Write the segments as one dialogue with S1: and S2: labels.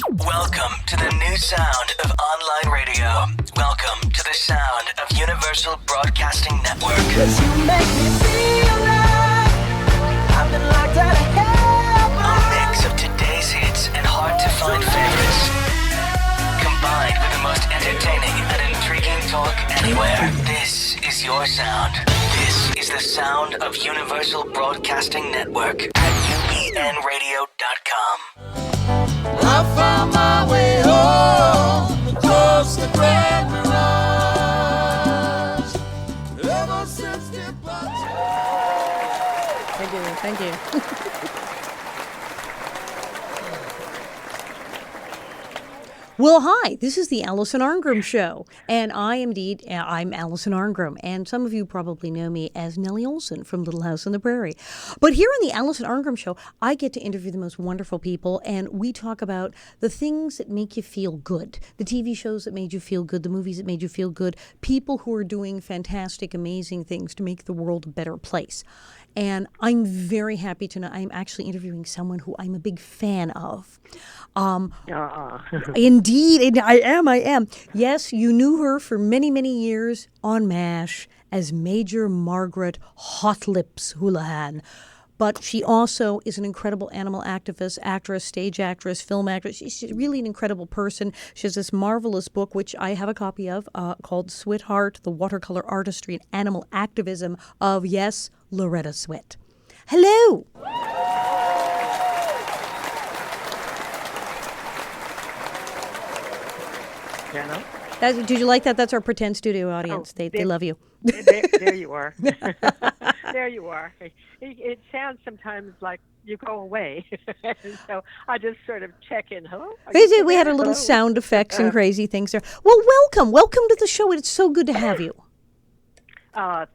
S1: Welcome to the new sound of online radio. Welcome to the sound of Universal Broadcasting Network. 'Cause you make me feel like I've been locked out of heaven. A mix of today's hits and hard-to-find favorites, combined with the most entertaining and intriguing talk anywhere. This is your sound. This is the sound of Universal Broadcasting Network at UPNradio.com.
S2: I found my way home across the Grand Mirage. Ever since departure.
S3: Thank you. Well, hi, this is the Alison Arngrim Show, and I'm Alison Arngrim, and some of you probably know me as Nellie Olson from Little House on the Prairie. But here on the Alison Arngrim Show, I get to interview the most wonderful people, and we talk about the things that make you feel good, the TV shows that made you feel good, the movies that made you feel good, people who are doing fantastic, amazing things to make the world a better place. And I'm very happy to know I'm actually interviewing someone who I'm a big fan of. Indeed, I am. Yes, you knew her for many, many years on MASH as Major Margaret Hot Lips Houlihan. But she also is an incredible animal activist, actress, stage actress, film actress. She's really an incredible person. She has this marvelous book, which I have a copy of, called Sweetheart, The Watercolor Artistry and Animal Activism of, yes, Loretta Swit. Hello.
S4: Hello?
S3: Did you like that? That's our pretend studio audience. They love you.
S4: There you are. There you are. It sounds sometimes like you go away. So I just sort of check in. Hello?
S3: We had a little sound effects and crazy things there. Well, welcome. Welcome to the show. It's so good to have you.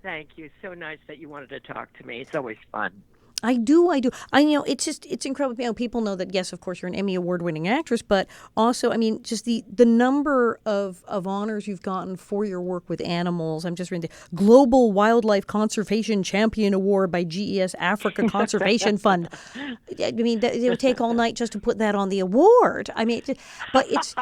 S4: Thank you. So nice that you wanted to talk to me. It's always fun.
S3: I do. It's incredible. People know that, yes, of course, you're an Emmy award-winning actress, but also, just the number of honors you've gotten for your work with animals. I'm just reading the Global Wildlife Conservation Champion Award by GES Africa Conservation Fund. It would take all night just to put that on the award. But it's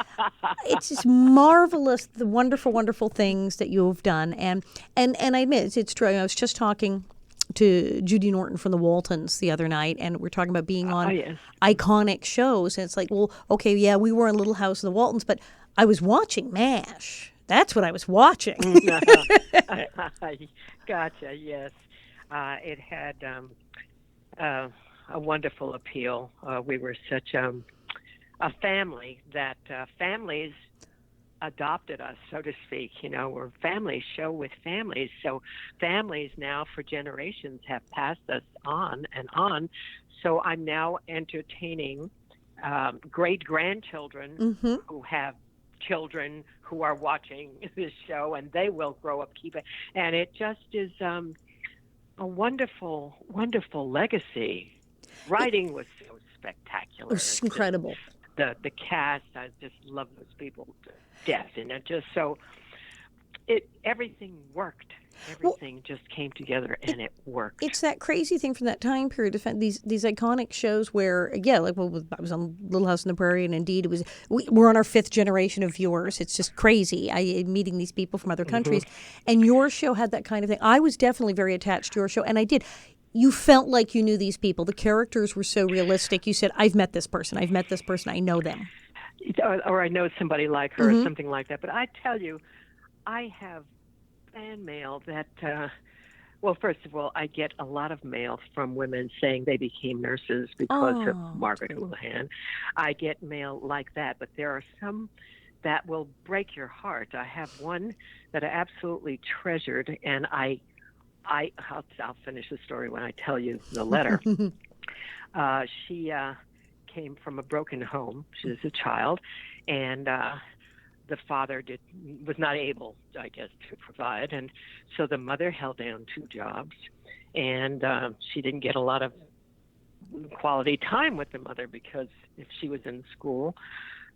S3: just marvelous, the wonderful, wonderful things that you've done. And I admit, it's true. I was just talking to Judy Norton from the Waltons the other night, and we're talking about being on iconic shows. And it's like, well, okay, yeah, we were in Little House of the Waltons, but I was watching MASH. That's what I was watching.
S4: Gotcha, yes. It had a wonderful appeal. We were such a family that families adopted us, so to speak. We're a family show with families. So families now for generations have passed us on and on. So I'm now entertaining great-grandchildren who have children who are watching this show, and they will grow up keep it. And it just is a wonderful, wonderful legacy. Writing was so spectacular.
S3: It was incredible.
S4: The cast, I just love those people to death, and it just everything worked. Everything just came together, and it worked.
S3: It's that crazy thing from that time period. These iconic shows where, I was on Little House on the Prairie, and indeed we're on our 5th generation of viewers. It's just crazy. Meeting these people from other countries, and your show had that kind of thing. I was definitely very attached to your show, and I did. You felt like you knew these people. The characters were so realistic. You said, I've met this person. I know them.
S4: Or I know somebody like her or something like that. But I tell you, I have fan mail that, first of all, I get a lot of mail from women saying they became nurses because of Margaret Houlihan. I get mail like that, but there are some that will break your heart. I have one that I absolutely treasured, and I'll finish the story when I tell you the letter. She came from a broken home. She was a child, and the father was not able, I guess, to provide, and so the mother held down 2 jobs, and she didn't get a lot of quality time with the mother because if she was in school,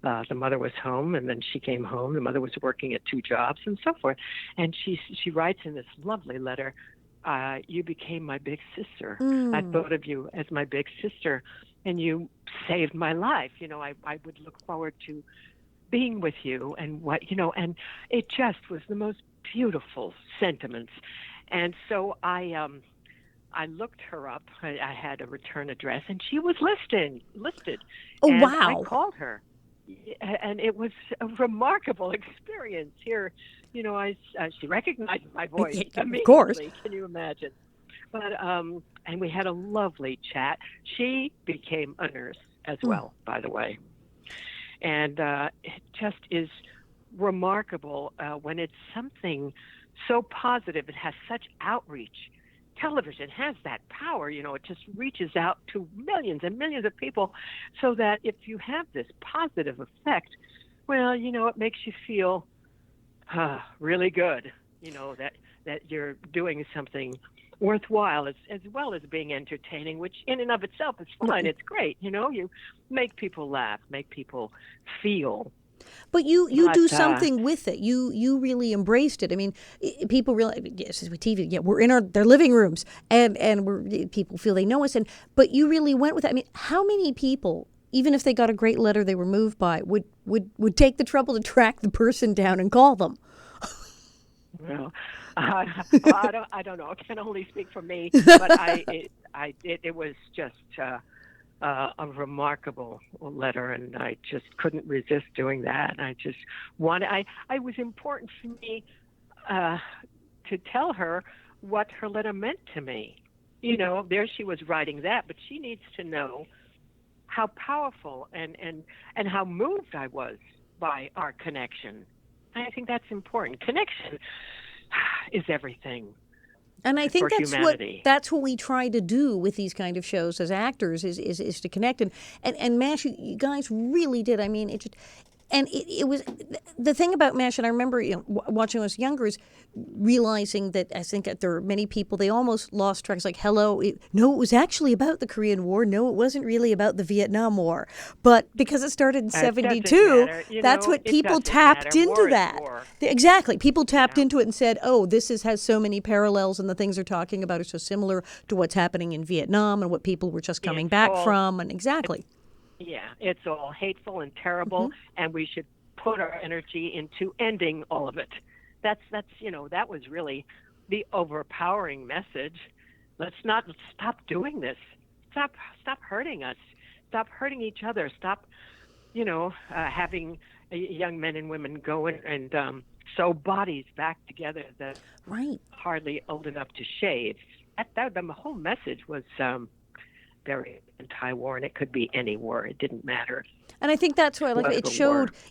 S4: the mother was home, and then she came home. The mother was working at 2 jobs, and so forth. And she writes in this lovely letter, you became my big sister. I thought of you as my big sister, and you saved my life. I would look forward to being with you, and and it just was the most beautiful sentiments. And so I looked her up. I had a return address, and she was listed.
S3: Oh,
S4: and
S3: wow.
S4: I called her, and it was a remarkable experience. Here, she recognized my voice immediately.
S3: Of course.
S4: Can you imagine? But and we had a lovely chat. She became a nurse as well, by the way. And it just is remarkable when it's something so positive. It has such outreach. Television has that power, it just reaches out to millions and millions of people, so that if you have this positive effect, well, it makes you feel really good, that you're doing something worthwhile, as well as being entertaining, which in and of itself is fine. It's great. You make people laugh, make people feel.
S3: But you do something with it. You really embraced it. I mean, people realize, yes, with TV, we're in their living rooms, and people feel they know us. But you really went with it. I mean, how many people, even if they got a great letter they were moved by, would take the trouble to track the person down and call them?
S4: Well, I don't know. I can only speak for me, but it was just a remarkable letter, and I just couldn't resist doing that. I just it was important for me to tell her what her letter meant to me. There she was writing that, but she needs to know how powerful and how moved I was by our connection. I think that's important. Connection is everything.
S3: And I think
S4: that's
S3: what we try to do with these kind of shows as actors is to connect. And MASH, you guys really did. I mean, it was the thing about MASH, and I remember watching when I was younger, is realizing that I think that there are many people, they almost lost track. It's like, it was actually about the Korean War. No, it wasn't really about the Vietnam War. But because it started in 1972, that's what people tapped into that. Exactly. People tapped into it and said, oh, has so many parallels, and the things they're talking about are so similar to what's happening in Vietnam and what people were just coming back from. And exactly.
S4: Yeah, it's all hateful and terrible, and we should put our energy into ending all of it. That's that was really the overpowering message. Let's stop doing this. Stop hurting us. Stop hurting each other. Stop, having young men and women go and sew bodies back together that hardly old enough to shave. The whole message was very anti-war, and it could be any war. It didn't matter. And I think that's why I like it.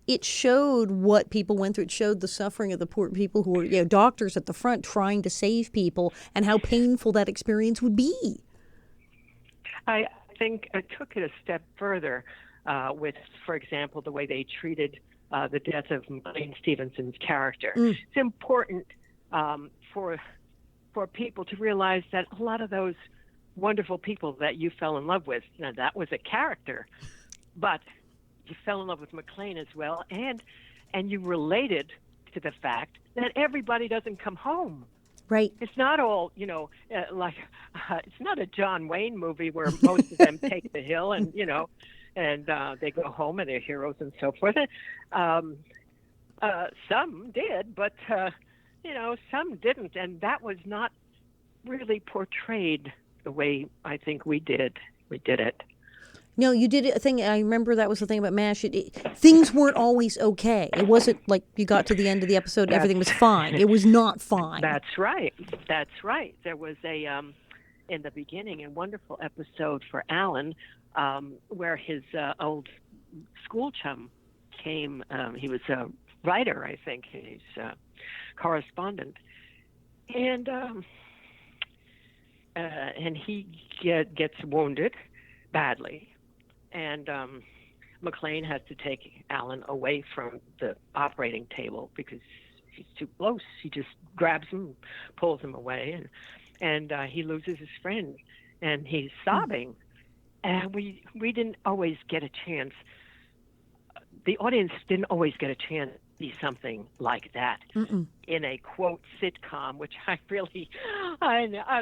S4: It showed what people went through. It showed the suffering of the poor people who were, doctors at the front trying to save people, and how painful that experience would be. I think I took it a step further with, for example, the way they treated the death of McLean Stevenson's character. It's important for people to realize that a lot of those wonderful people that you fell in love with, that was a character, but you fell in love with McLean as well, and you related to the fact that everybody doesn't come home. Right. It's not all, it's not a John Wayne movie where most of them take the hill and, and they go home and they're heroes and so forth. Some did, but, some didn't. And that was not really portrayed the way I think we did. We did it. No, you did a thing. I remember that was the thing about MASH. Things weren't always okay. It wasn't like you got to the end of the episode and everything was fine. It was not fine. That's right. That's right. There was in the beginning, a wonderful episode for Alan where his old school chum came. He was a writer, I think. He's a correspondent. And he gets wounded badly. And McLean has to take Alan away from the operating table because he's too close. He just grabs him, pulls him away, and he loses his friend, and he's sobbing. And we didn't always get a chance. The audience didn't always get a chance be something like that in a quote sitcom, which I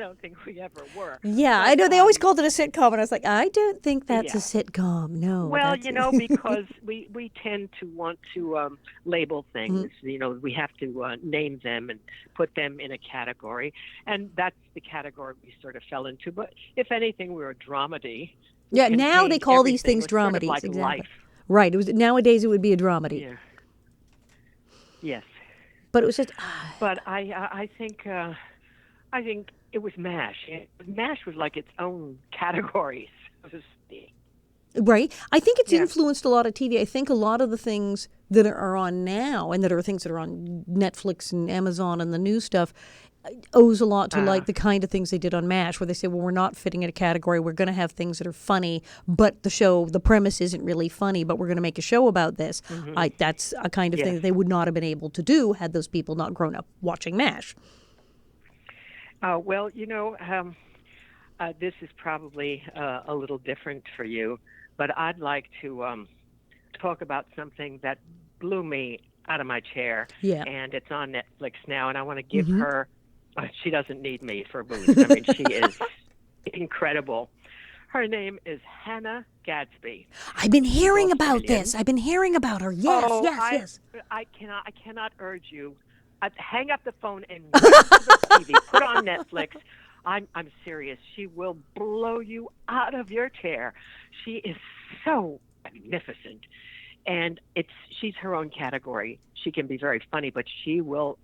S4: don't think we ever were.
S3: Yeah,
S4: But,
S3: I know they always called it a sitcom, and I was like, I don't think that's
S4: yeah.
S3: a sitcom. No.
S4: Well,
S3: that's
S4: because we tend to want to label things. We have to name them and put them in a category, and that's the category we sort of fell into. But if anything, we were a dramedy.
S3: Yeah, now they call these
S4: Everything.
S3: things
S4: It was sort of
S3: dramedies.
S4: like
S3: Exactly.
S4: life.
S3: Right. Nowadays it would be a dramedy.
S4: Yeah. Yes.
S3: But it was just
S4: But I think it was MASH. MASH was like its own category, so to speak.
S3: right. I think it's
S4: Yeah.
S3: influenced a lot of TV. I think a lot of the things that are on now and that are things that are on Netflix and Amazon and the new stuff owes a lot to like the kind of things they did on MASH, where they say, well, we're not fitting in a category. We're going to have things that are funny, but the premise isn't really funny, but we're going to make a show about this. That's a kind of thing that they would not have been able to do had those people not grown up watching MASH.
S4: Well, this is probably a little different for you, but I'd like to talk about something that blew me out of my chair.
S3: Yeah.
S4: And it's on Netflix now, and I want to give her. She doesn't need me for booze. I mean, she is incredible. Her name is Hannah Gadsby.
S3: I've been hearing about
S4: Australian.
S3: this. I've been hearing about her. Yes, yes.
S4: I cannot urge you. Hang up the phone and watch the TV. Put on Netflix. I'm serious. She will blow you out of your chair. She is so magnificent, and she's her own category. She can be very funny, but she will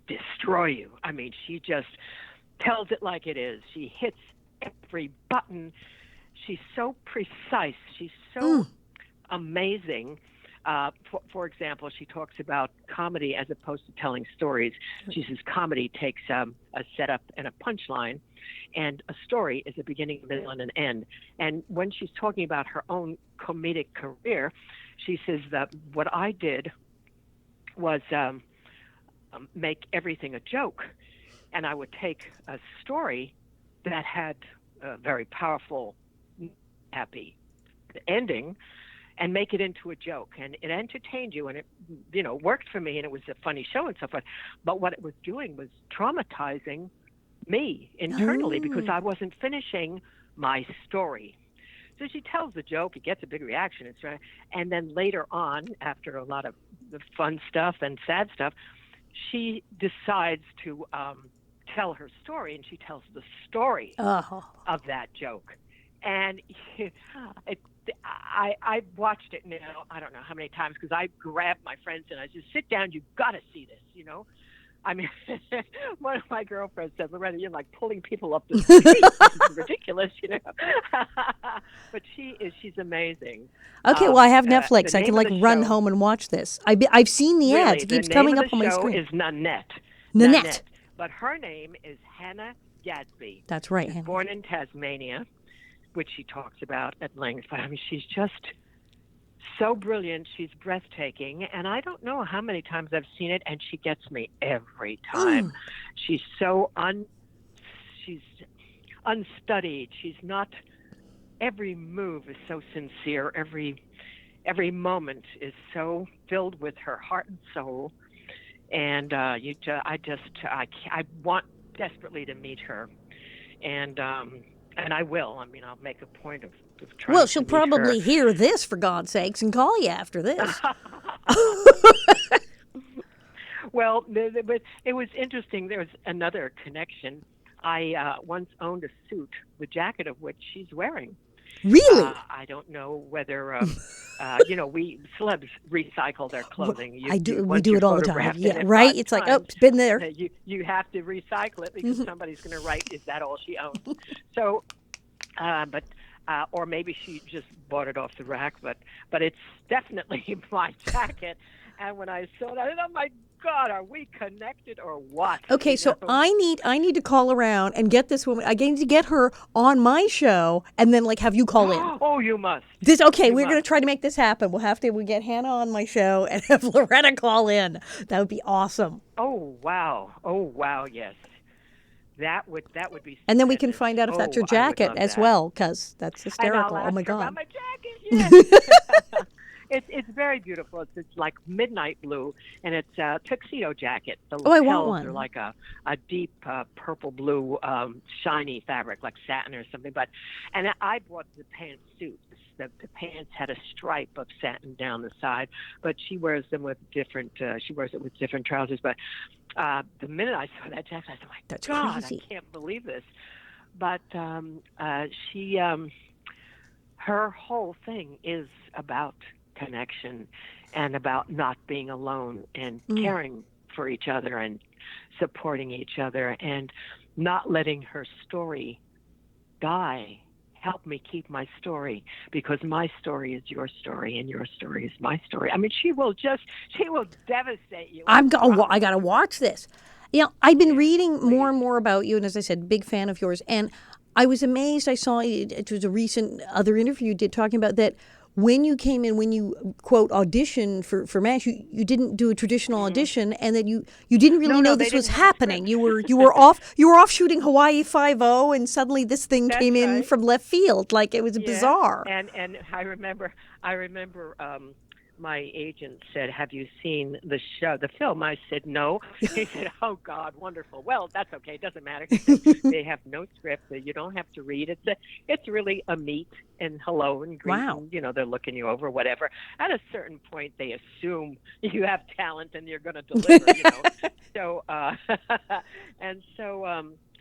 S4: destroy you. I mean, she just tells it like it is. She hits every button. She's so precise. She's so amazing. For example, she talks about comedy as opposed to telling stories. She says comedy takes a setup and a punchline, and a story is a beginning, a middle, and an end. And when she's talking about her own comedic career, she says that what I did was make everything a joke. And I would take a story that had a very powerful, happy ending and make it into a joke. And it entertained you, and it worked for me, and it was a funny show and so forth. But what it was doing was traumatizing me internally because I wasn't finishing my story. So she tells the joke, it gets a big reaction, and then later on, after a lot of the fun stuff and sad stuff, she decides to tell her story, and she tells the story of that joke. And I watched it now, I don't know how many times, because I grabbed my friends and I just, sit down, you've got to see this, I mean, one of my girlfriends said, Loretta, you're like pulling people up the street. This is ridiculous, But she's amazing.
S3: Okay, well, I have Netflix. I can run
S4: show,
S3: home and watch this. I've seen the ads. It keeps coming up on my screen.
S4: The name of the show is Nanette.
S3: Nanette.
S4: But her name is Hannah Gadsby.
S3: That's right.
S4: She's
S3: Hannah.
S4: born in Tasmania, which she talks about at length. But I mean, she's just so brilliant. She's breathtaking. And I don't know how many times I've seen it, and she gets me every time. She's so she's unstudied. She's not, every move is so sincere. Every moment is so filled with her heart and soul. And I want desperately to meet her. And I will. I mean, I'll make a point of trying
S3: Well,
S4: to
S3: she'll
S4: meet
S3: probably
S4: her.
S3: hear this, for God's sakes, and call you after this.
S4: Well, but it was interesting. There was another connection. I once owned a suit, the jacket of which she's wearing.
S3: Really?
S4: I don't know whether, we celebs recycle their clothing.
S3: We do it all the time. Yeah, right? It's like, it's been there.
S4: You have to recycle it because somebody's going to write, is that all she owns? So, or maybe she just bought it off the rack, but it's definitely my jacket. And when I saw it, I thought, oh my God, are we connected or what?
S3: Okay, so I need to call around and get this woman. I need to get her on my show and then have you call in.
S4: Oh, you must.
S3: We're going to try to make this happen. We'll get Hannah on my show and have Loretta call in. That would be awesome.
S4: Oh wow, yes. That would be.
S3: And then we can find out if that's her jacket as well, because that's hysterical.
S4: And I'll
S3: oh my
S4: ask her
S3: God.
S4: about my jacket. Yes. It's very beautiful. It's like midnight blue, and it's a tuxedo jacket. The
S3: Oh, I want
S4: lapels
S3: one.
S4: are like a deep purple blue shiny fabric, like satin or something. And I bought the pantsuit. The pants had a stripe of satin down the side, but she wears them with different. She wears it with different trousers. But the minute I saw that jacket, I thought, "My
S3: That's
S4: God,
S3: crazy.
S4: I can't believe this." But she, her whole thing is about connection and about not being alone and caring for each other and supporting each other and not letting her story die. Help me keep my story, because my story is your story and your story is my story. I mean, she will devastate you.
S3: I got to watch this. You know, I've been reading more and more about you, and as I said, big fan of yours. And I was amazed. I saw it was a recent other interview you did talking about that when you came in, when you quote auditioned for MASH, you didn't do a traditional audition, and that you didn't really know this was happening. You were off shooting Hawaii 5-0, and suddenly this thing came in from left field. Like, it was bizarre.
S4: And I remember my agent said, "Have you seen the film?" I said, "No." He said, "Oh God, wonderful. Well, that's okay. It doesn't matter. He said, they have no script. You don't have to read. It's really a meet and hello and greet.
S3: Wow.
S4: And, they're looking you over, whatever. At a certain point, they assume you have talent and you're going to deliver. So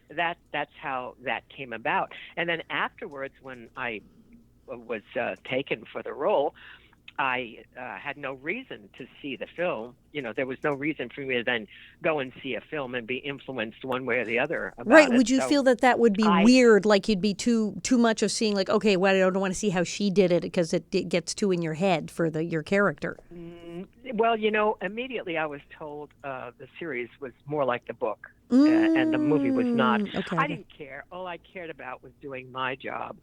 S4: that's how that came about. And then afterwards, when I was taken for the role, I had no reason to see the film. There was no reason for me to then go and see a film and be influenced one way or the other about
S3: Right.
S4: it.
S3: Would you feel that would be weird, like you'd be too much of seeing, like, okay, well, I don't want to see how she did it because it gets too in your head for your character?
S4: Well, immediately I was told the series was more like the book and the movie was not.
S3: Okay.
S4: I didn't care. All I cared about was doing my job.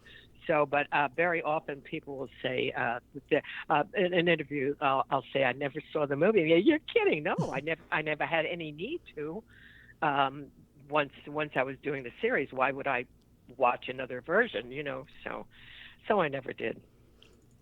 S4: So, but very often people will say in an interview, I'll say, "I never saw the movie." Yeah, you're kidding? No, I never had any need to. Once I was doing the series, why would I watch another version? So I never did.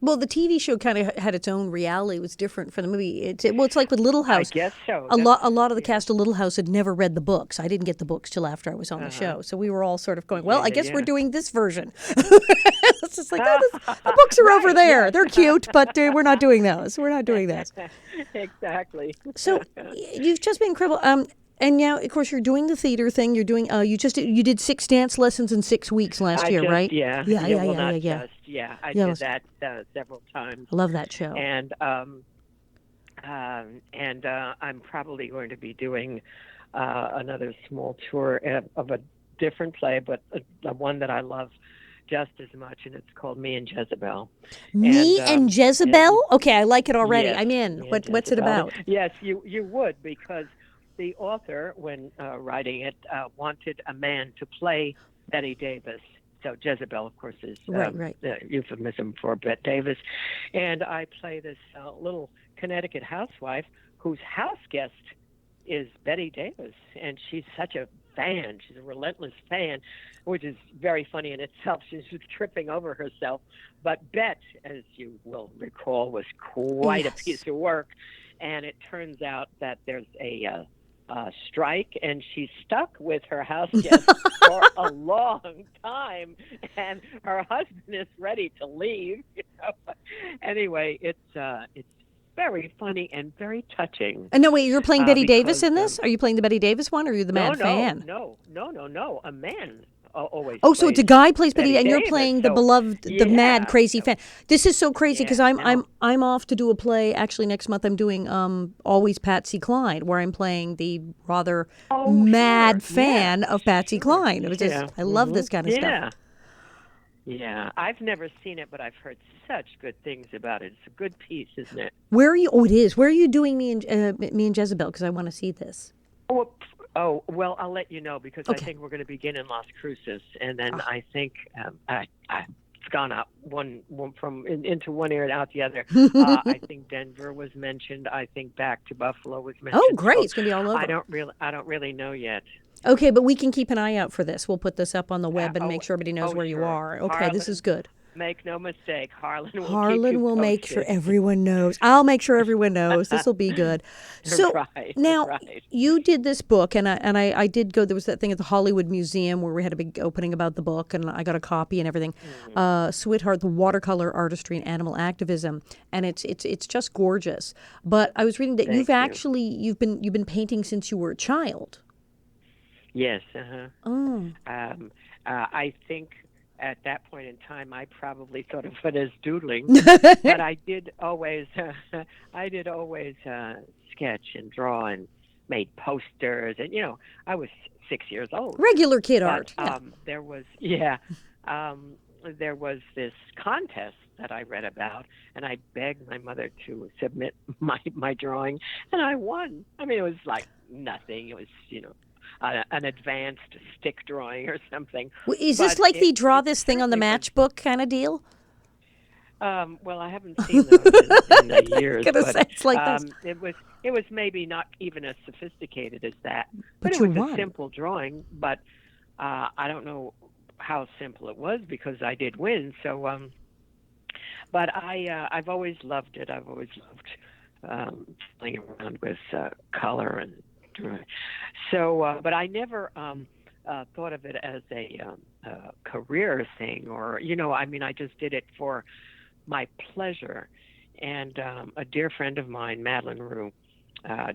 S3: Well, the TV show kind of had its own reality. It was different from the movie. It's like with Little House.
S4: I guess so.
S3: A lot of the cast of Little House had never read the books. I didn't get the books till after I was on the show. So we were all sort of going, well, I guess we're doing this version. It's just like, the books are over there. They're cute, but we're not doing those. We're not doing those.
S4: Exactly.
S3: So you've just been incredible. And now, of course, you're doing the theater thing. You're doing. You did 6 dance lessons in 6 weeks last year, right?
S4: Yeah.
S3: Yeah.
S4: I did that several times.
S3: I love that show.
S4: And I'm probably going to be doing another small tour of a different play, but one that I love just as much, and it's called Me and Jezebel.
S3: Me and Jezebel? Okay, I like it already.
S4: Yes,
S3: I'm in. What's it about?
S4: Yes, you would, because the author, when writing it, wanted a man to play Betty Davis. So Jezebel, of course, is
S3: right.
S4: the euphemism for Bette Davis. And I play this little Connecticut housewife whose house guest is Betty Davis. And she's such a fan. She's a relentless fan, which is very funny in itself. She's just tripping over herself. But Bette, as you will recall, was quite a piece of work. And it turns out that there's a strike, and she's stuck with her house guest for a long time, and her husband is ready to leave. Anyway, it's very funny and very touching.
S3: No, wait, you're playing Betty Davis in this? Are you playing the Betty Davis one, or are you the mad fan?
S4: No. A man always.
S3: Oh, so it's a guy plays Betty, and you're
S4: Davis,
S3: playing the beloved, the mad, crazy fan. This is so crazy because I'm off to do a play. Actually, next month I'm doing Always Patsy Cline, where I'm playing the rather mad fan of Patsy Cline. It was just I love this kind of stuff.
S4: Yeah, I've never seen it, but I've heard such good things about it. It's a good piece, isn't it?
S3: Where are you? Oh, it is. Where are you doing Me and Jezebel? Because I want to see this.
S4: Oh, well, I'll let you know, because I think we're going to begin in Las Cruces, and then I think it's gone up one from into one ear and out the other. I think Denver was mentioned. I think back to Buffalo was mentioned.
S3: Oh, great!
S4: So
S3: it's going to be all over.
S4: I don't really know yet.
S3: Okay, but we can keep an eye out for this. We'll put this up on the web and make sure everybody knows where you are. Okay, this is good.
S4: Make no mistake, Harlan will keep
S3: Harlan
S4: you
S3: will make sure
S4: posted.
S3: everyone knows. I'll make sure everyone knows. This will be good. So
S4: Right,
S3: now
S4: right.
S3: you did this book, and I did go. There was that thing at the Hollywood Museum where we had a big opening about the book, and I got a copy and everything. Sweetheart, the watercolor artistry and animal activism, and it's just gorgeous. But I was reading that
S4: Thank you.
S3: you've been painting since you were a child.
S4: Yes, uh-huh.
S3: Oh,
S4: I think at that point in time, I probably thought of it as doodling, but I did always, sketch and draw and made posters, and I was 6 years old.
S3: regular kid
S4: But
S3: art. Yeah.
S4: there was this contest that I read about, and I begged my mother to submit my drawing, and I won. I mean, it was like nothing. It was an advanced stick drawing or something.
S3: Is this
S4: But
S3: like the
S4: it-
S3: draw
S4: it
S3: this thing on the
S4: certainly was-
S3: matchbook kind of deal?
S4: Well, I haven't seen those in the years,
S3: Gonna
S4: but
S3: say it's like this.
S4: it was maybe not even as sophisticated as that.
S3: But
S4: But it
S3: you
S4: was
S3: won.
S4: a simple drawing. But I don't know how simple it was because I did win. So, but I've always loved it. I've always loved playing around with color and drawing. So, but I never thought of it as a career thing, or I mean, I just did it for my pleasure. And a dear friend of mine, Madeline Rue,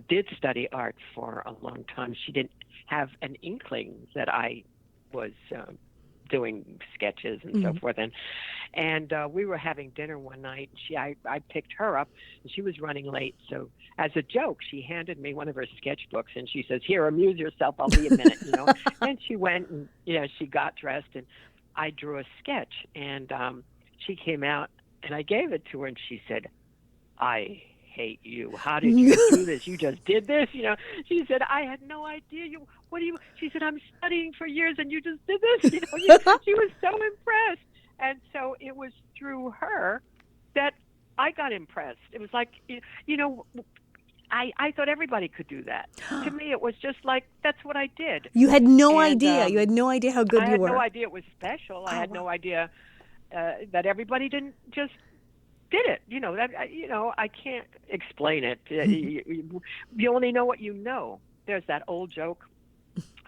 S4: did study art for a long time. She didn't have an inkling that I was doing sketches and so forth. And we were having dinner one night. I picked her up, and she was running late. So as a joke, she handed me one of her sketchbooks, and she says, "Here, amuse yourself. I'll be a minute." And she went and she got dressed, and I drew a sketch, and she came out, and I gave it to her, and she said, "I hate you. How did you do this? You just did this?" She said, "I had no idea. She said, "I'm studying for years, and you just did this." She was so impressed. And so it was through her that I got impressed. It was like, I thought everybody could do that. To me, it was just like, that's what I did.
S3: You had no
S4: And,
S3: idea. You had no idea how good
S4: I
S3: you
S4: had
S3: were.
S4: no idea it was special. I had no idea that everybody didn't just did it. I can't explain it. You only know what you know. There's that old joke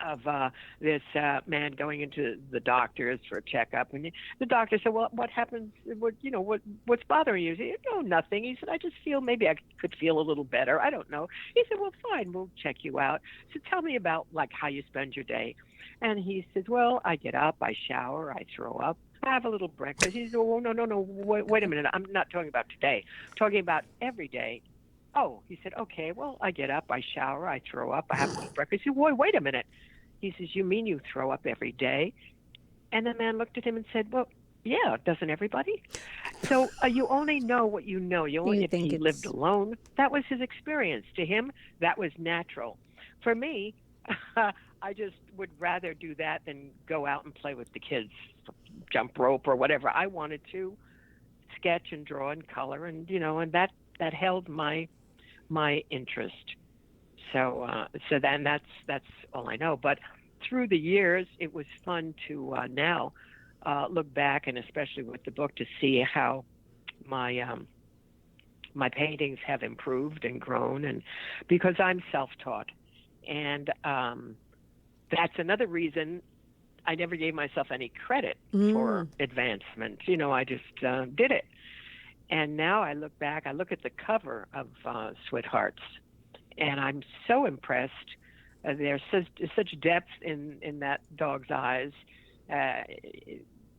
S4: of this man going into the doctors for a checkup, and the doctor said, "Well, what happens? What's bothering you?" He said, "Oh, nothing." He said, "I just feel maybe I could feel a little better. I don't know." He said, "Well, fine, we'll check you out. So tell me about like how you spend your day." And he says, "Well, I get up, I shower, I throw up, I have a little breakfast." He said, "Oh, no, wait a minute. I'm not talking about today. I'm talking about every day." "Oh," he said, "Okay, well, I get up, I shower, I throw up, I have a little breakfast." He said, "Wait a minute." He says, "You mean you throw up every day?" And the man looked at him and said, "Well, yeah, doesn't everybody?" So you only know what you know. If he lived alone, that was his experience. To him, that was natural. For me, I just would rather do that than go out and play with the kids, jump rope or whatever. I wanted to sketch and draw and color, and and that held my interest. So then that's all I know. But through the years, it was fun to now look back, and especially with the book, to see how my paintings have improved and grown, and because I'm self-taught, and that's another reason I never gave myself any credit for advancement. I just did it. And now I look back, I look at the cover of Sweethearts, and I'm so impressed. There's such depth in that dog's eyes.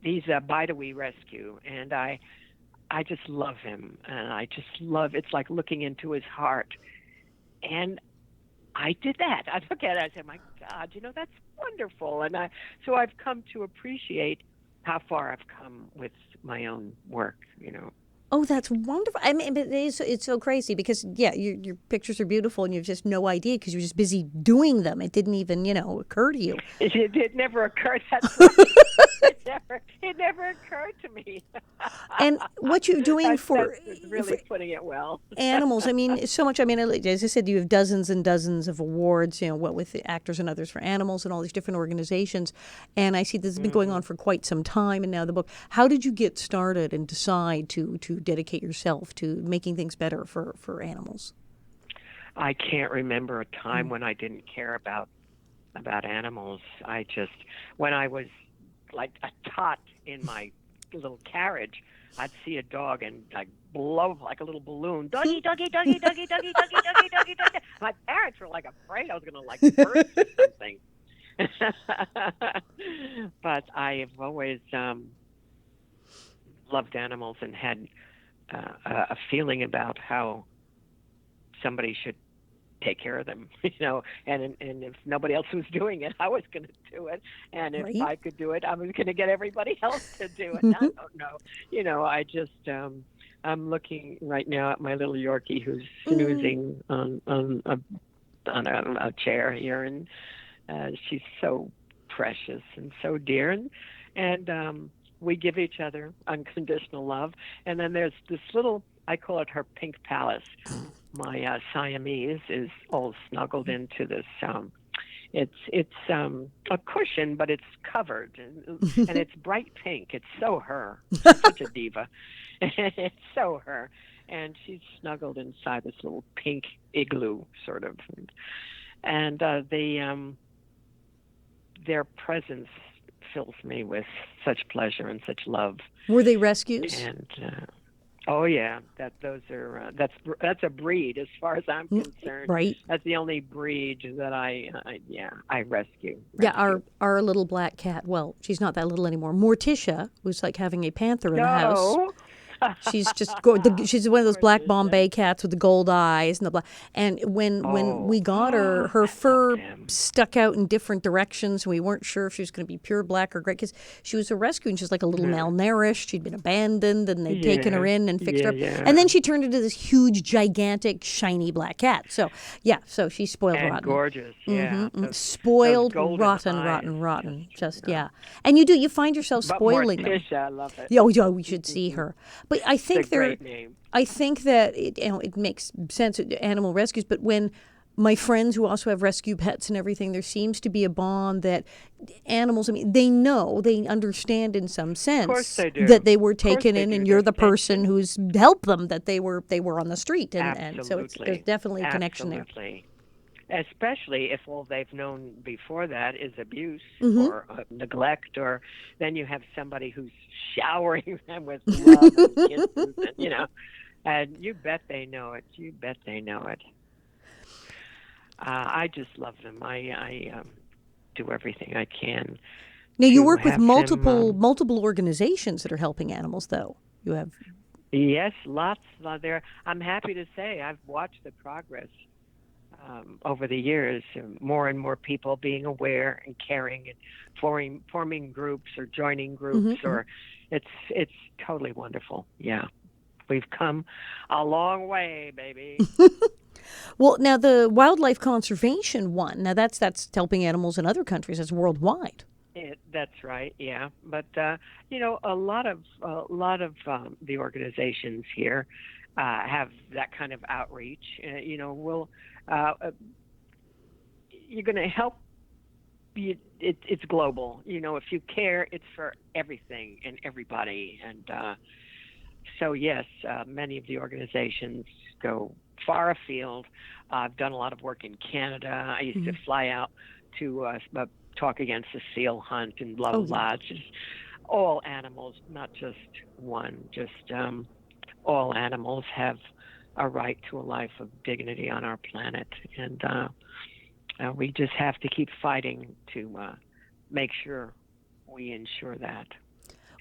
S4: He's a Bidawee rescue, and I just love him, and I just love. It's like looking into his heart, and I did that. I look at it, I said, "My God, that's wonderful," and so I've come to appreciate how far I've come with my own work.
S3: Oh, that's wonderful. I mean, but it's so crazy because, yeah, your pictures are beautiful and you have just no idea because you're just busy doing them. It didn't even, occur to you.
S4: It never occurred. That's right. It never occurred to me.
S3: And what you're doing for
S4: That's really putting it well.
S3: animals, I mean, so much. I mean, as I said, you have dozens and dozens of awards, what with the actors and others for animals and all these different organizations. And I see this has been going on for quite some time. And now the book. How did you get started and decide to dedicate yourself to making things better for animals?
S4: I can't remember a time when I didn't care about animals. When I was like a tot in my little carriage, I'd see a dog and I'd blow like a little balloon. Doggy, doggy, doggy, doggy, doggy, doggy, doggy, doggy, doggy. My parents were like afraid I was going to like burst or something. But I've always loved animals and had a feeling about how somebody should take care of them, and if nobody else was doing it, I was going to do it, and if I could do it, I was going to get everybody else to do it. I don't know, I just I'm looking right now at my little Yorkie who's snoozing on a chair here, and she's so precious and so dear, and we give each other unconditional love. And then there's this little, I call it her pink palace. My Siamese is all snuggled into this. It's a cushion, but it's covered, and it's bright pink. It's so her. She's such a diva. It's so her, and she's snuggled inside this little pink igloo, sort of. And their presence fills me with such pleasure and such love.
S3: Were they rescues?
S4: And oh yeah, that's a breed as far as I'm concerned.
S3: Right.
S4: That's the only breed that I rescue.
S3: Yeah, our little black cat. Well, she's not that little anymore. Morticia was like having a panther in the house. She's just she's one of those black Bombay cats with the gold eyes and the black. And when we got her, her fur stuck out in different directions. We weren't sure if she was going to be pure black or gray because she was a rescue and she's like a little malnourished. She'd been abandoned and they'd taken her in and fixed her up. Yeah. And then she turned into this huge, gigantic, shiny black cat. So so she's spoiled
S4: and
S3: rotten.
S4: Gorgeous, yeah.
S3: Spoiled, rotten. Just and you find yourself spoiling them.
S4: Morticia, I love it.
S3: Yeah, we should see her. But I think
S4: great name.
S3: I think that it makes sense at animal rescues. But when my friends who also have rescue pets and everything, there seems to be a bond that animals. I mean, they understand in some sense
S4: of course they do.
S3: That they were taken in, and you're the person who's helped them. That they were on the street, and so there's definitely a connection there.
S4: Especially if all they've known before that is abuse or neglect, or then you have somebody who's showering them with love and kisses, and you bet they know it. I just love them. I do everything I can.
S3: Now you work with multiple organizations that are helping animals, though. You have
S4: yes, lots there. I'm happy to say I've watched the progress. Over the years, more and more people being aware and caring and forming groups or joining groups, or it's totally wonderful. Yeah, we've come a long way, baby.
S3: Well, now the wildlife conservation one. Now that's helping animals in other countries. It's worldwide.
S4: That's right. Yeah, but a lot of the organizations here have that kind of outreach. You're going to help. It's global. If you care, it's for everything and everybody. And so, yes, many of the organizations go far afield. I've done a lot of work in Canada. I used to fly out to talk against the seal hunt and blah, blah, blah. Just all animals, not just one, all animals have a right to a life of dignity on our planet, and we just have to keep fighting to make sure we ensure that.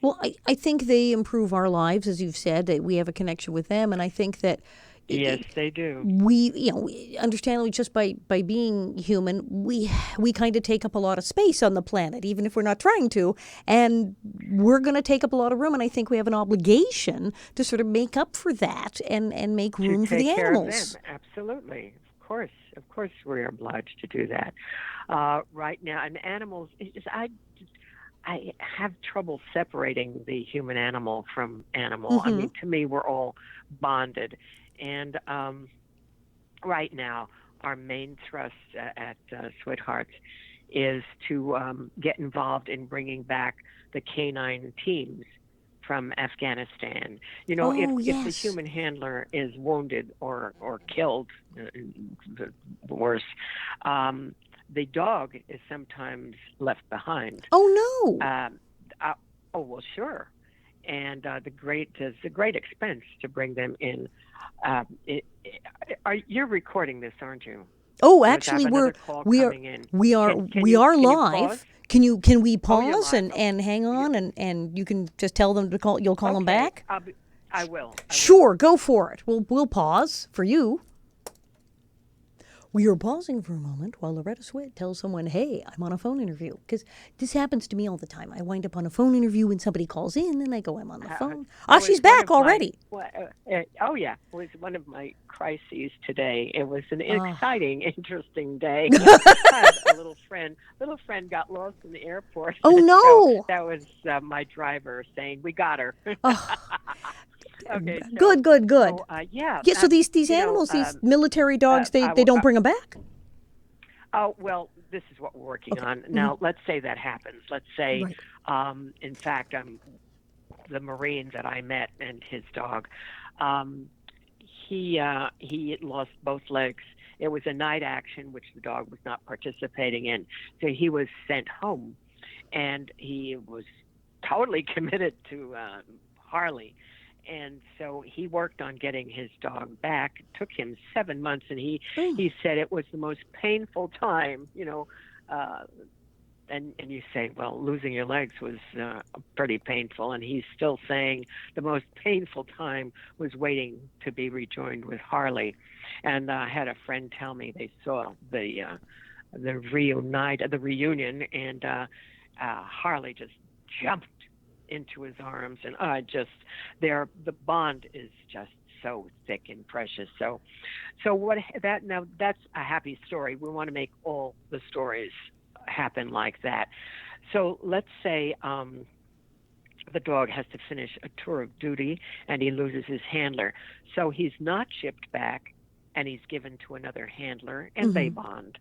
S3: Well, I think they improve our lives, as you've said, that we have a connection with them, and I think that
S4: yes, they do.
S3: We, understandably, just by being human, we kind of take up a lot of space on the planet, even if we're not trying to, and we're going to take up a lot of room. And I think we have an obligation to sort of make up for that and make room for the animals.
S4: Of them. Absolutely, of course, we're obliged to do that. Right now, and animals, I have trouble separating the human animal from animal. I mean, to me, we're all bonded. And right now, our main thrust at Sweethearts is to get involved in bringing back the canine teams from Afghanistan. You know,
S3: Oh,
S4: if the
S3: yes.
S4: human handler is wounded or killed, the worse, the dog is sometimes left behind.
S3: Oh, no.
S4: Oh well, sure, and there's a great expense to bring them in. You're recording this, aren't you?
S3: Oh,
S4: Because I
S3: actually,
S4: have another call
S3: we are
S4: coming in.
S3: we are
S4: Can
S3: we
S4: you
S3: are
S4: can you
S3: live.
S4: pause?
S3: Can we
S4: Oh, you're
S3: pause
S4: live. Okay.
S3: and hang on and you can just tell them to call. You'll call them
S4: Okay,
S3: back.
S4: I will.
S3: Sure, go for it. We'll pause for you. We are pausing for a moment while Loretta Swit tells someone, "Hey, I'm on a phone interview." Because this happens to me all the time. I wind up on a phone interview when somebody calls in, and I go, "I'm on the phone." She's back already.
S4: Oh yeah, it was one of my crises today. It was an exciting, interesting day. I had a little friend got lost in the airport.
S3: Oh no!
S4: So that was my driver saying, "We got her." Okay.
S3: Good.
S4: So, yeah.
S3: Yeah. So these animals, these military dogs, they don't bring them back.
S4: Oh, well, this is what we're working on. Now, let's say that happens. Let's say, in fact, the Marine that I met and his dog, he lost both legs. It was a night action, which the dog was not participating in. So he was sent home, and he was totally committed to Harley. And so he worked on getting his dog back. It took him 7 months, and he said it was the most painful time, you know. And you say, well, losing your legs was pretty painful, and he's still saying the most painful time was waiting to be rejoined with Harley. And I had a friend tell me they saw the reunion, and Harley just jumped into his arms, and the bond is just so thick and precious. So that's a happy story. We want to make all the stories happen like that. So let's say the dog has to finish a tour of duty and he loses his handler. So he's not shipped back, and he's given to another handler, and they bond.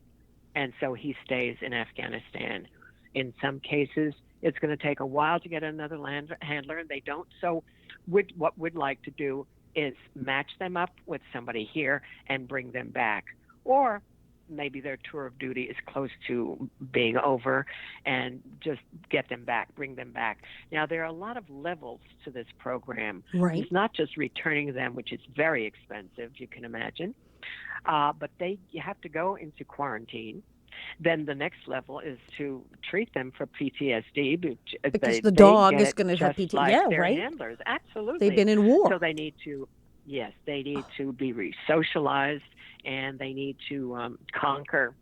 S4: And so he stays in Afghanistan. In some cases, it's going to take a while to get another handler, and they don't. So what we'd like to do is match them up with somebody here and bring them back. Or maybe their tour of duty is close to being over, and just get them back, bring them back. Now, there are a lot of levels to this program.
S3: Right.
S4: It's not just returning them, which is very expensive, you can imagine. But you have to go into quarantine. Then the next level is to treat them for PTSD,
S3: Because the dog is going to have
S4: PTSD.
S3: PTSD.
S4: Like
S3: Yeah,
S4: their
S3: right.
S4: handlers, absolutely.
S3: They've been in war.
S4: So they need to, be re-socialized, and they need to conquer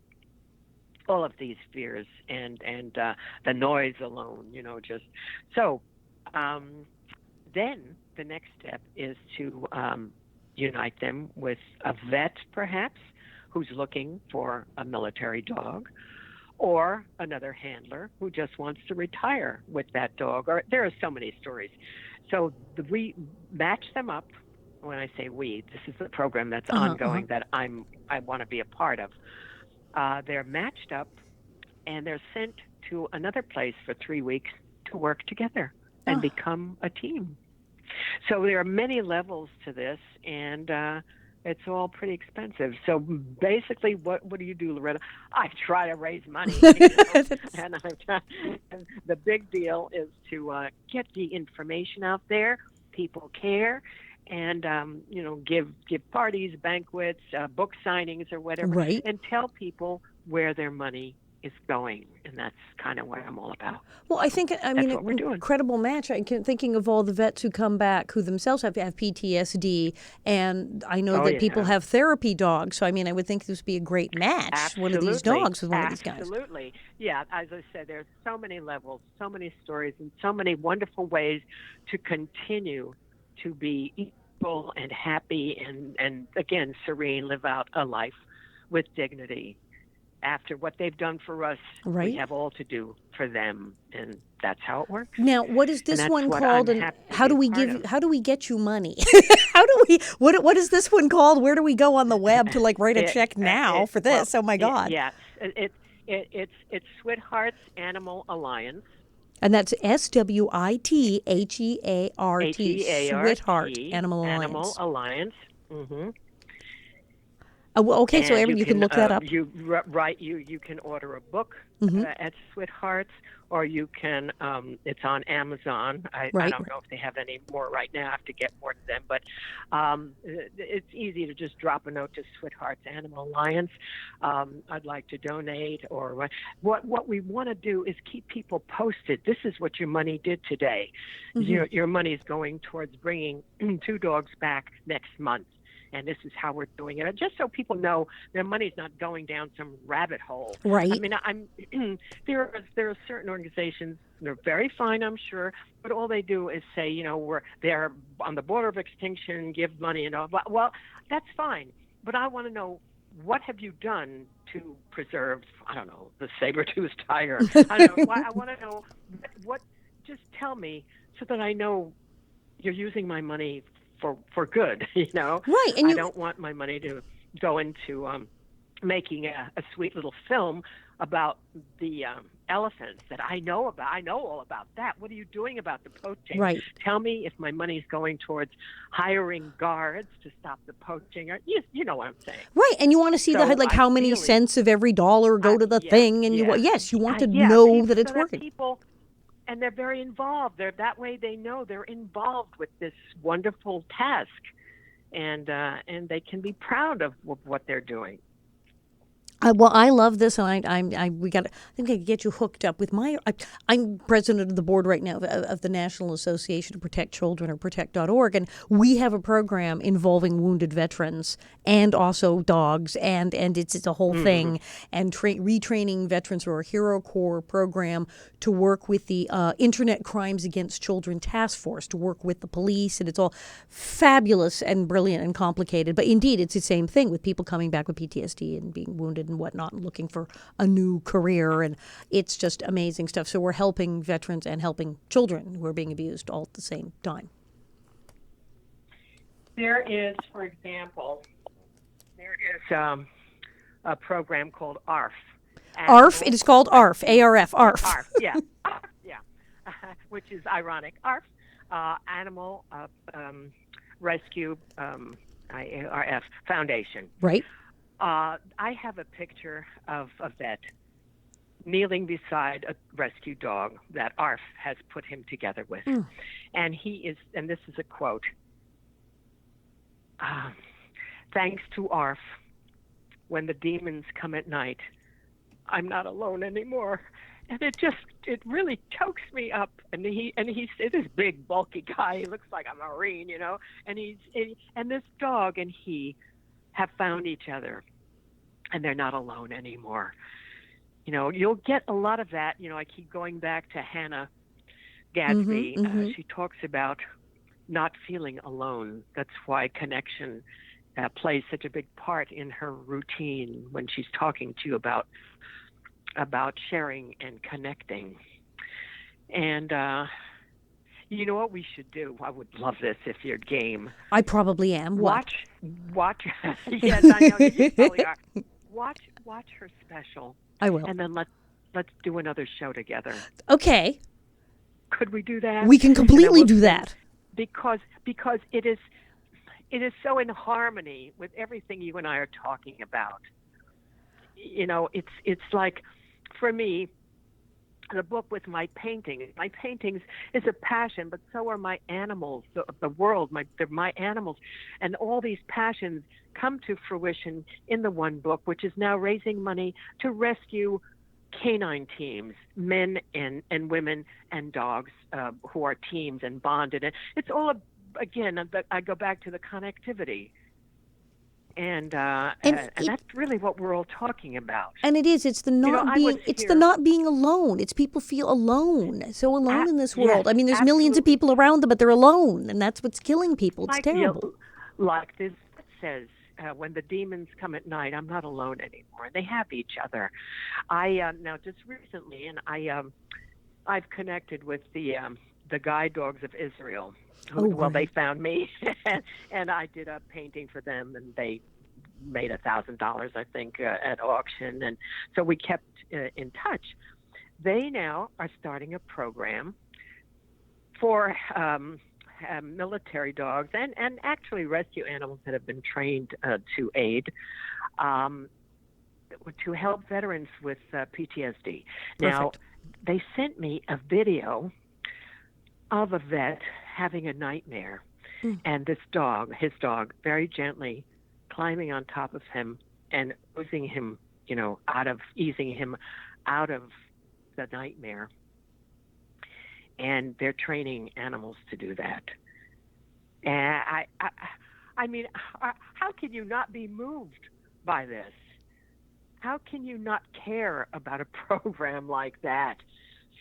S4: all of these fears and the noise alone. So. Then the next step is to unite them with a vet, perhaps, who's looking for a military dog, or another handler who just wants to retire with that dog. Or there are so many stories. So we match them up. When I say we, this is the program that's ongoing that I want to be a part of. They're matched up, and they're sent to another place for 3 weeks to work together and become a team. So there are many levels to this, and it's all pretty expensive. So basically, what do you do, Loretta? I try to raise money, and the big deal is to get the information out there. People care, and give parties, banquets, book signings, or whatever,
S3: Right.
S4: and tell people where their money is going, and that's kind of what I'm all about.
S3: Well, I mean,
S4: what we're doing.
S3: Incredible match. I'm thinking of all the vets who come back who themselves have PTSD, and I know that people have therapy dogs. So, I mean, I would think this would be a great match.
S4: Absolutely.
S3: One of these dogs with one of these guys.
S4: Absolutely. Yeah, as I said, there's so many levels, so many stories, and so many wonderful ways to continue to be equal and happy and again, serene, live out a life with dignity. after what they've done for us,
S3: Right.
S4: we have all to do for them, and that's how it works.
S3: Now, what is this
S4: that's
S3: one
S4: what
S3: called,
S4: I'm
S3: and
S4: happy to
S3: how
S4: be
S3: do we
S4: part of.
S3: how do we get you money? How do we? What is this one called? Where do we go on the web to write a check now for this? Oh my God!
S4: Yes, it's Sweethearts Animal Alliance.
S3: And that's SWITHEART, Sweetheart
S4: HEART
S3: Animal
S4: Animal
S3: Alliance.
S4: Alliance. Mm-hmm.
S3: Well, okay, so
S4: And
S3: you can look that up.
S4: You can order a book at Sweethearts, or you can. It's on Amazon. I
S3: Right.
S4: don't know if they have any more right now. I have to get more to them, but it's easy to just drop a note to Sweethearts Animal Alliance. I'd like to donate, or what we want to do is keep people posted. This is what your money did today. Your money is going towards bringing 2 dogs back next month. And this is how we're doing it, just so people know their money's not going down some rabbit hole.
S3: Right.
S4: I mean, there are certain organizations, they're very fine, I'm sure, but all they do is say, they're on the border of extinction, give money and all. Well, that's fine, but I want to know, what have you done to preserve, I don't know, the saber-toothed tiger? I don't know. I want to know what. Just tell me so that I know you're using my money for good,
S3: Right, and
S4: I don't want my money to go into making a sweet little film about the elephants that I know about. I know all about that. What are you doing about the poaching?
S3: Right.
S4: Tell me if my money's going towards hiring guards to stop the poaching. Or you know what I'm saying.
S3: Right, and you want to see
S4: So
S3: how many cents of every dollar go to the thing, and you want to know that it's working.
S4: People, and they're very involved. That way they know they're involved with this wonderful task, and they can be proud of what they're doing.
S3: Well, I love this, and I think I can get you hooked up with I'm president of the board right now of the National Association to Protect Children, or Protect.org, and we have a program involving wounded veterans and also dogs, and it's a whole thing, and retraining veterans through our Hero Corps program to work with the Internet Crimes Against Children Task Force, to work with the police, and it's all fabulous and brilliant and complicated, but indeed it's the same thing with people coming back with PTSD and being wounded and whatnot, and looking for a new career, and it's just amazing stuff. So we're helping veterans and helping children who are being abused all at the same time.
S4: There is, for example, a program called ARF.
S3: ARF? It is called ARF, ARF, ARF.
S4: ARF, yeah. ARF, yeah. Which is ironic. ARF, Animal Rescue ARF Foundation.
S3: Right.
S4: I have a picture of a vet kneeling beside a rescue dog that ARF has put him together with. And and this is a quote, "Thanks to ARF, when the demons come at night, I'm not alone anymore." And it really chokes me up. And he's this big, bulky guy. He looks like a Marine, and this dog and he have found each other, and they're not alone anymore. You'll get a lot of that. I keep going back to Hannah Gadsby. She talks about not feeling alone. That's why connection plays such a big part in her routine when she's talking to you about sharing and connecting. And you know what we should do? I would love this if you're game.
S3: I probably am.
S4: Watch. Yes, I know you probably are. Watch her special.
S3: I will.
S4: And then let's do another show together.
S3: Okay.
S4: Could we do that?
S3: We can completely do that.
S4: Because it is so in harmony with everything you and I are talking about. It's like, for me, the book with my paintings. My paintings is a passion, but so are my animals. The world, they're my animals, and all these passions come to fruition in the one book, which is now raising money to rescue canine teams, men and women and dogs who are teams and bonded. And it's all again. I go back to the connectivity. And that's really what we're all talking about.
S3: And it is. It's the not being alone. It's people feel alone, so alone in this world.
S4: Yes,
S3: I mean, there's millions of people around them, but they're alone, and that's what's killing people. It's terrible.
S4: Like this says, when the demons come at night, I'm not alone anymore. They have each other. I now just recently, and I've connected with the guide dogs of Israel. Well, they found me, and I did a painting for them, and they made $1,000, I think, at auction, and so we kept in touch. They now are starting a program for military dogs and actually rescue animals that have been trained to aid, to help veterans with PTSD. Perfect. Now, they sent me a video of a vet having a nightmare, and his dog, very gently climbing on top of him and easing him out of the nightmare. And they're training animals to do that. And I mean, how can you not be moved by this? How can you not care about a program like that?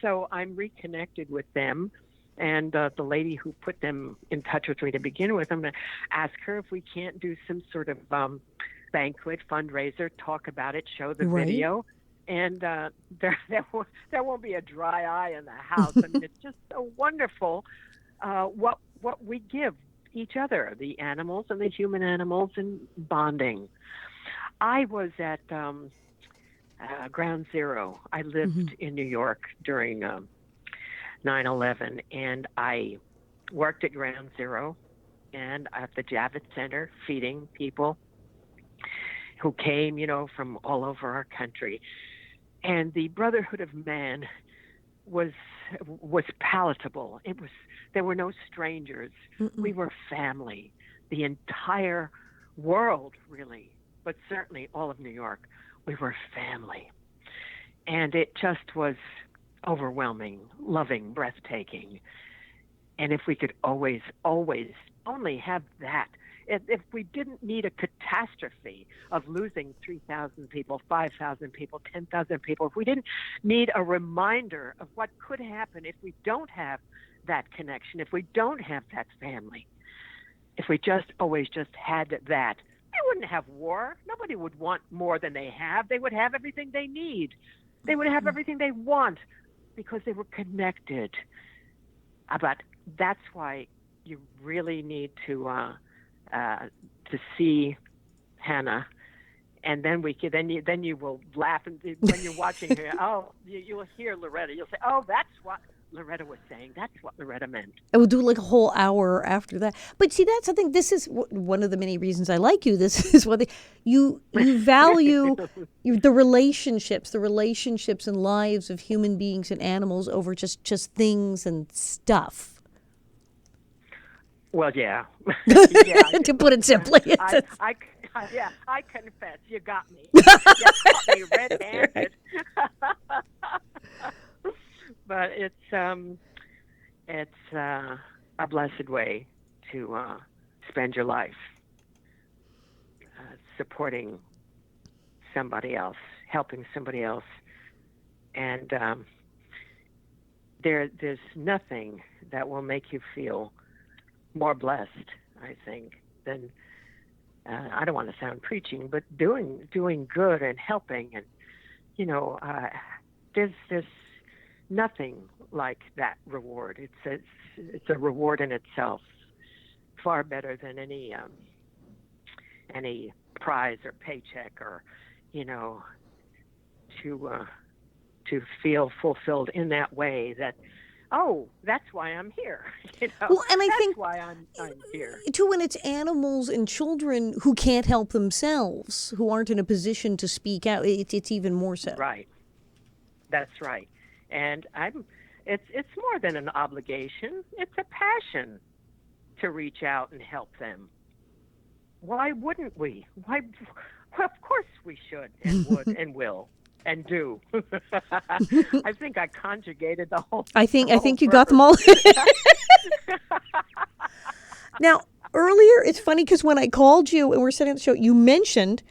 S4: So I'm reconnected with them. And the lady who put them in touch with me to begin with, I'm going to ask her if we can't do some sort of banquet, fundraiser, talk about it, show the video. And there won't be a dry eye in the house. I mean, it's just so wonderful what we give each other, the animals and the human animals, and bonding. I was at Ground Zero. I lived in New York during 9/11, and I worked at Ground Zero and at the Javits Center, feeding people who came, from all over our country. And the Brotherhood of Man was palatable. There were no strangers. We were family. The entire world, really, but certainly all of New York, we were family. And it just was overwhelming, loving, breathtaking. And if we could always only have that, if we didn't need a catastrophe of losing 3,000 people, 5,000 people, 10,000 people, if we didn't need a reminder of what could happen if we don't have that connection, if we don't have that family, if we always had that, they wouldn't have war. Nobody would want more than they have. They would have everything they need. They would have everything they want because they were connected. But that's why you really need to see Hannah, and then you will laugh, and when you're watching her, you will hear Loretta. You'll say, "Oh, that's what Loretta was saying. That's what Loretta meant."
S3: I will do like a whole hour after that. But see, that's I think this is one of the many reasons I like you. This is what you value the relationships and lives of human beings and animals over just things and stuff.
S4: Well, yeah.
S3: To put it simply.
S4: I confess, you got me. You got me red-handed. But it's a blessed way to spend your life, supporting somebody else, helping somebody else, and there's nothing that will make you feel more blessed, I think, than I don't want to sound preaching, but doing good and helping, and there's nothing like that reward. It's a reward in itself, far better than any prize or paycheck, or to feel fulfilled in that way. That that's why I'm here.
S3: Well, and I think
S4: why I'm here
S3: too. When it's animals and children who can't help themselves, who aren't in a position to speak out, it's even more so.
S4: Right. That's right. And it's more than an obligation. It's a passion to reach out and help them. Why wouldn't we? Well, of course we should and would and will and do. I think I conjugated the whole. I think
S3: you got them all. Now, earlier, it's funny because when I called you and we're setting up the show, you mentioned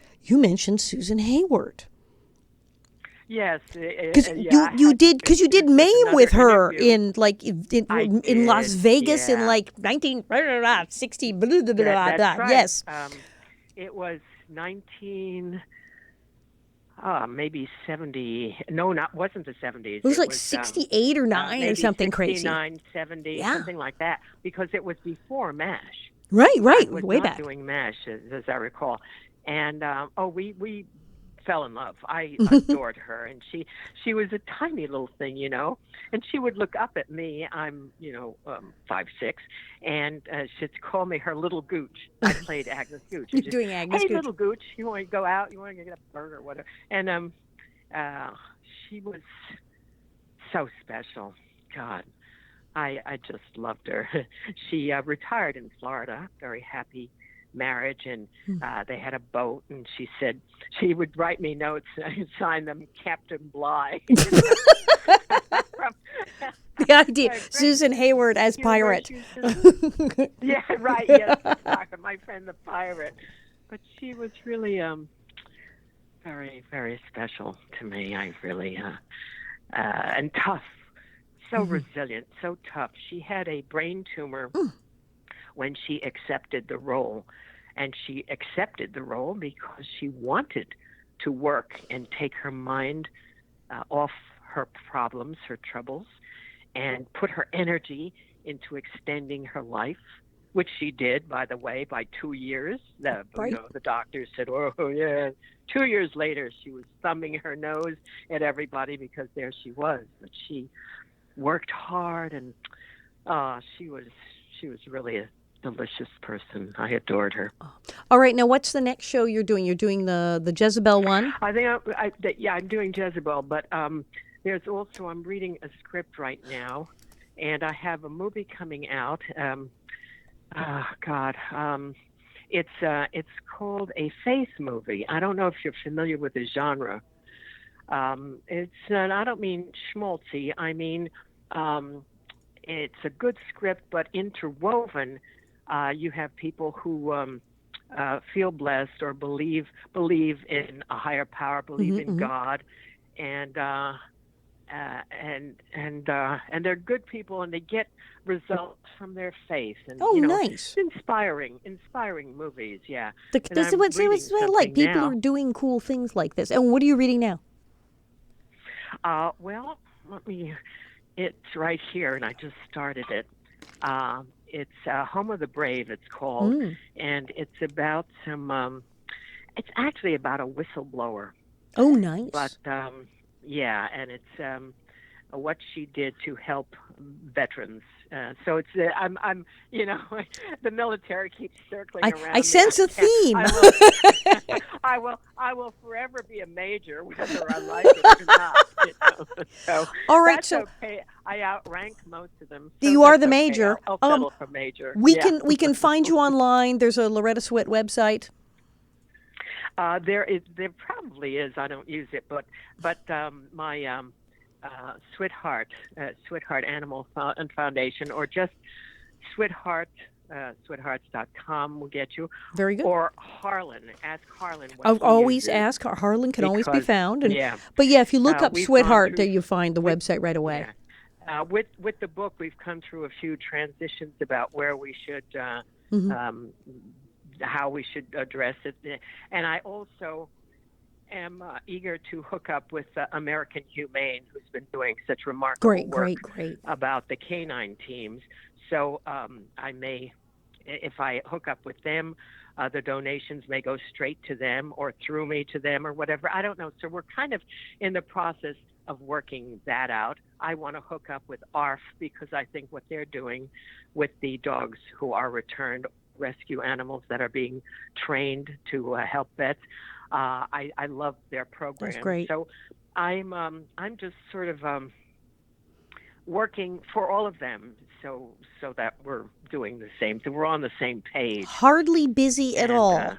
S3: Susan Hayward.
S4: Yes,
S3: because you did Maine with her in Las Vegas in like 1960. Blah, blah, blah,
S4: that's right.
S3: Yes.
S4: it was 19, maybe 70. No, wasn't the 70s.
S3: It was like 68 or 9 or something crazy.
S4: 69, 70, something like that, because it was before MASH.
S3: Right,
S4: I was
S3: way
S4: not
S3: back.
S4: doing MASH, as I recall. And, we fell in love. I adored her, and she was a tiny little thing, and she would look up at me. I'm 5'6", and she'd call me her little gooch. I played Agnes Gooch.
S3: You're doing Agnes
S4: Hey,
S3: Gooch.
S4: little gooch, you want to go out? You want to get a burger or whatever? And she was so special. God, I just loved her. She retired in Florida, very happy marriage, and they had a boat, and she said she would write me notes and sign them Captain Bligh.
S3: The idea, Susan Hayward as pirate.
S4: Yeah, right. Yes, my friend the pirate. But she was really very, very special to me. I really and tough, so resilient, so tough. She had a brain tumor when she accepted the role. And she accepted the role because she wanted to work and take her mind off her problems, her troubles, and put her energy into extending her life, which she did, by the way, by 2 years. The doctors said, oh, yeah. 2 years later, she was thumbing her nose at everybody because there she was. But she worked hard, and she was really a delicious person. I adored her.
S3: All right, now what's the next show you're doing? You're doing the Jezebel one?
S4: I think I'm doing Jezebel, but there's also, I'm reading a script right now, and I have a movie coming out. It's called a faith movie. I don't know if you're familiar with the genre. It's not, I don't mean schmaltzy. I mean, it's a good script, but interwoven. You have people who feel blessed or believe in a higher power, believe in God, and they're good people, and they get results from their faith. And,
S3: nice!
S4: Inspiring movies. Yeah.
S3: This is what I like. People are doing cool things like this. And what are you reading now?
S4: Well, it's right here, and I just started it. It's Home of the Brave, it's called, and it's about it's actually about a whistleblower.
S3: Oh, nice.
S4: But, and it's what she did to help veterans. So it's, I'm the military keeps circling around.
S3: I sense a theme.
S4: I will forever be a major, whether I like it or not. So
S3: all right,
S4: that's okay. I outrank most of them. So
S3: you are the major.
S4: Okay. I'll settle for major.
S3: We can find you online. There's a Loretta Swit website.
S4: There probably is. I don't use it, but my Sweetheart Animal Foundation, or just Sweetheart, sweethearts.com will get you.
S3: Very good.
S4: Or Harlan. Ask Harlan.
S3: I'll always ask. Harlan can always be found. But if you look up Sweetheart, you find the website right away.
S4: Yeah. With the book, we've come through a few transitions about where we should, how we should address it. And I also am eager to hook up with American Humane, who's been doing such remarkable work about the canine teams. So I may, if I hook up with them, the donations may go straight to them or through me to them or whatever. I don't know. So we're kind of in the process of working that out. I want to hook up with ARF because I think what they're doing with the dogs who are returned, rescue animals that are being trained to help vets, I love their program.
S3: That's great.
S4: So I'm just sort of working for all of them so that we're doing the same. So we're on the same page.
S3: Hardly busy at all.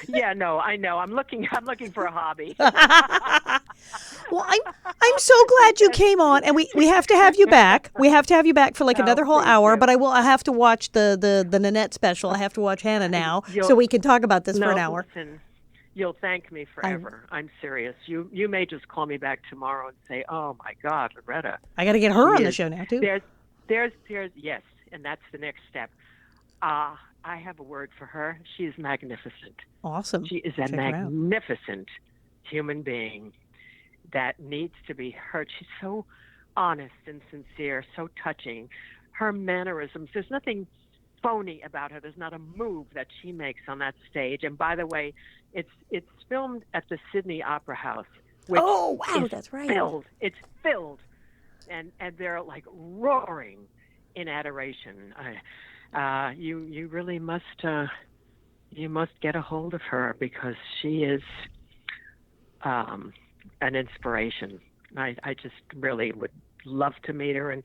S4: Yeah, no, I know. I'm looking for a hobby.
S3: Well, I'm so glad you came on, and we have to have you back. We have to have you back for another whole hour. But I have to watch the Nanette special. I have to watch Hannah now, so we can talk about this for an hour.
S4: Listen, you'll thank me forever. I'm serious. You may just call me back tomorrow and say, "Oh my God, Loretta."
S3: I got to get her on the show now too.
S4: There's yes, and that's the next step. I I have a word for her. She is magnificent.
S3: Awesome.
S4: She is a
S3: Check her out.
S4: magnificent human being that needs to be heard. She's so honest and sincere, so touching. Her mannerisms, there's nothing phony about her. There's not a move that she makes on that stage. And by the way, it's filmed at the Sydney Opera House, which
S3: Oh, wow,
S4: is
S3: that's right.
S4: filled. It's filled. And they're like roaring in adoration. You really must get a hold of her, because she is an inspiration. I just really would love to meet her and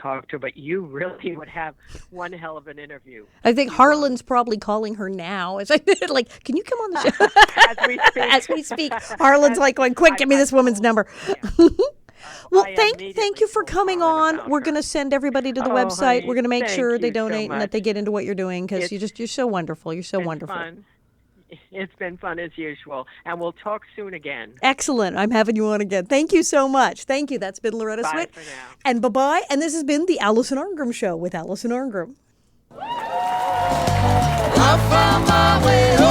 S4: talk to her, but you really would have one hell of an interview.
S3: I think Harlan's probably calling her now. As I like, can you come on the show?
S4: As we speak.
S3: As we speak, Harlan's like going, quick, give me this woman's number.
S4: Yeah.
S3: Well,
S4: I
S3: thank
S4: immediately
S3: you for
S4: told
S3: coming
S4: Harlan
S3: on.
S4: about
S3: We're
S4: her.
S3: going to send everybody to the
S4: Oh,
S3: website.
S4: honey,
S3: We're going to make
S4: thank
S3: sure they
S4: you so
S3: donate and that
S4: much.
S3: they get into what you're doing, because
S4: It's-
S3: you're so wonderful. You're so
S4: It's
S3: wonderful.
S4: fun. It's been fun as usual, and we'll talk soon again.
S3: Excellent. I'm having you on again. Thank you so much. Thank you. That's been Loretta
S4: Bye
S3: Swit.
S4: for now.
S3: And bye-bye. And this has been the Alison Arngrim Show with Alison Arngrim.
S2: I found my way home.